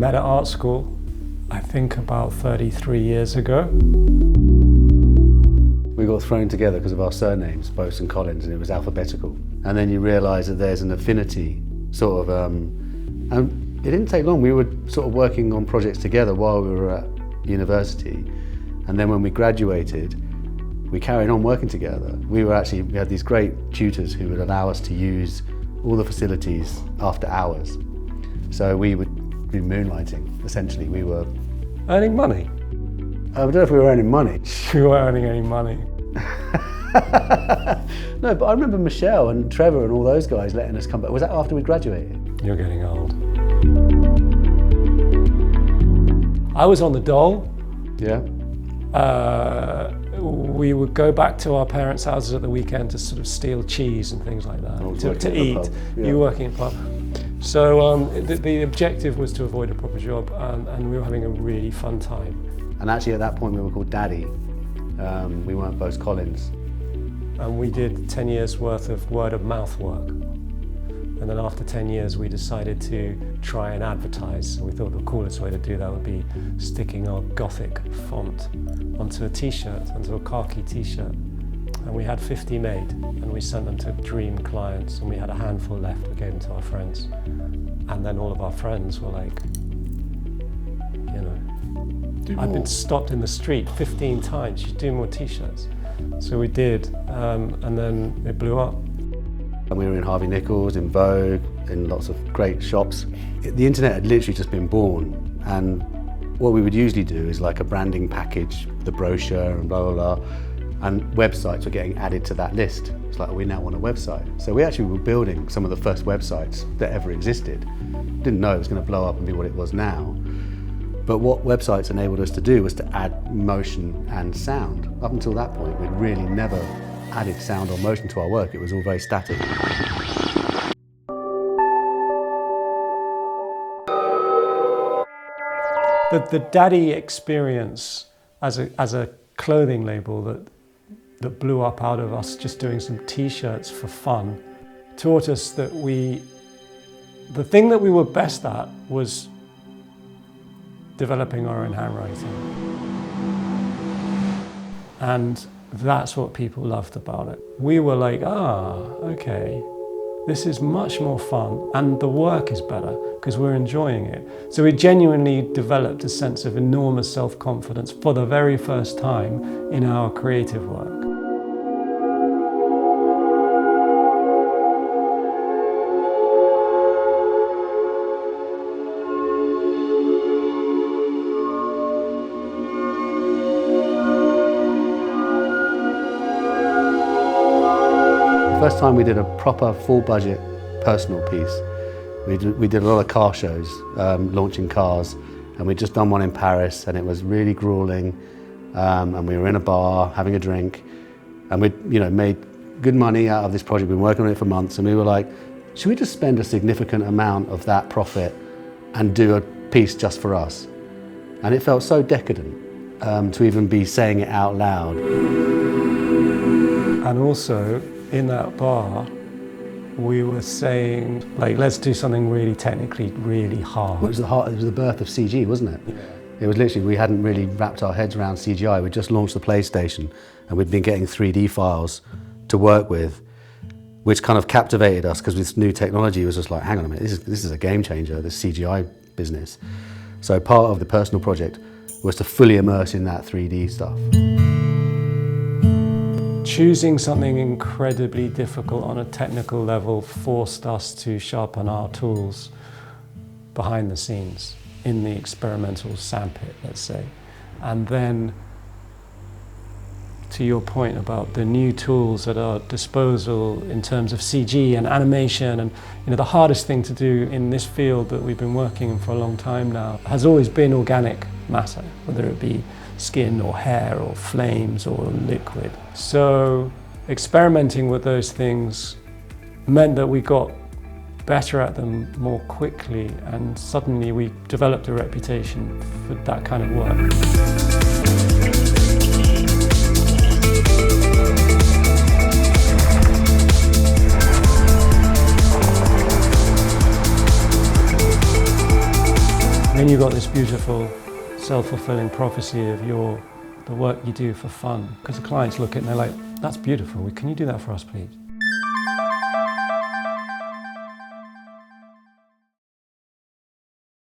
met at art school, I think about 33 years ago. We got thrown together because of our surnames, Bose and Collins, and it was alphabetical. And then you realise that there's an affinity, sort of, and it didn't take long. We were sort of working on projects together while we were at university. And then when we graduated, we carried on working together. We had these great tutors who would allow us to use all the facilities after hours. So we would be moonlighting, essentially. We were Earning money? I don't know if we were earning money. You weren't earning any money. No, but I remember Michelle and Trevor and all those guys letting us come back. Was that after we graduated? You're getting old. I was on the dole. Yeah. We would go back to our parents' houses at the weekend to sort of steal cheese and things like that, to eat. Yeah. You were working at a pub. So the objective was to avoid a proper job, and we were having a really fun time. And actually at that point we were called Daddy. We weren't Bose Collins. And we did 10 years worth of word of mouth work. And then after 10 years we decided to try and advertise. And we thought the coolest way to do that would be sticking our Gothic font onto a t-shirt, onto a khaki t-shirt. And we had 50 made, and we sent them to dream clients, and we had a handful left. We gave them to our friends. And then all of our friends were like, you know, I've been stopped in the street 15 times, you should do more t-shirts. So we did, and then it blew up. And we were in Harvey Nichols, in Vogue, in lots of great shops. The internet had literally just been born, and what we would usually do is like a branding package, the brochure and blah, blah, blah, and websites were getting added to that list. It's like, we now want a website. So we actually were building some of the first websites that ever existed. Didn't know it was going to blow up and be what it was now. But what websites enabled us to do was to add motion and sound. Up until that point, we'd really never added sound or motion to our work. It was all very static. The Daddy experience as a clothing label that blew up out of us just doing some t-shirts for fun taught us that the thing that we were best at was developing our own handwriting. And that's what people loved about it. We were like, okay, this is much more fun, and the work is better because we're enjoying it. So we genuinely developed a sense of enormous self-confidence for the very first time in our creative work. First time we did a proper full budget personal piece. We did a lot of car shows, launching cars, and we'd just done one in Paris, and it was really grueling, and we were in a bar having a drink, and we'd made good money out of this project. We'd been working on it for months, and we were like, should we just spend a significant amount of that profit and do a piece just for us? And it felt so decadent to even be saying it out loud. And also, in that bar, we were saying, like, let's do something really technically really hard. It was the birth of CG, wasn't it? Yeah. It was literally, we hadn't really wrapped our heads around CGI. We'd just launched the PlayStation, and we'd been getting 3D files to work with, which kind of captivated us because this new technology was just like, hang on a minute, this is a game changer, this CGI business. So part of the personal project was to fully immerse in that 3D stuff. Choosing something incredibly difficult on a technical level forced us to sharpen our tools behind the scenes in the experimental sandpit, let's say. And then, to your point about the new tools at our disposal in terms of CG and animation, and the hardest thing to do in this field that we've been working in for a long time now has always been organic matter, whether it be skin or hair or flames or liquid. So experimenting with those things meant that we got better at them more quickly, and suddenly we developed a reputation for that kind of work. And then you've got this beautiful self-fulfilling prophecy of the work you do for fun. Because the clients look at it and they're like, that's beautiful, can you do that for us, please?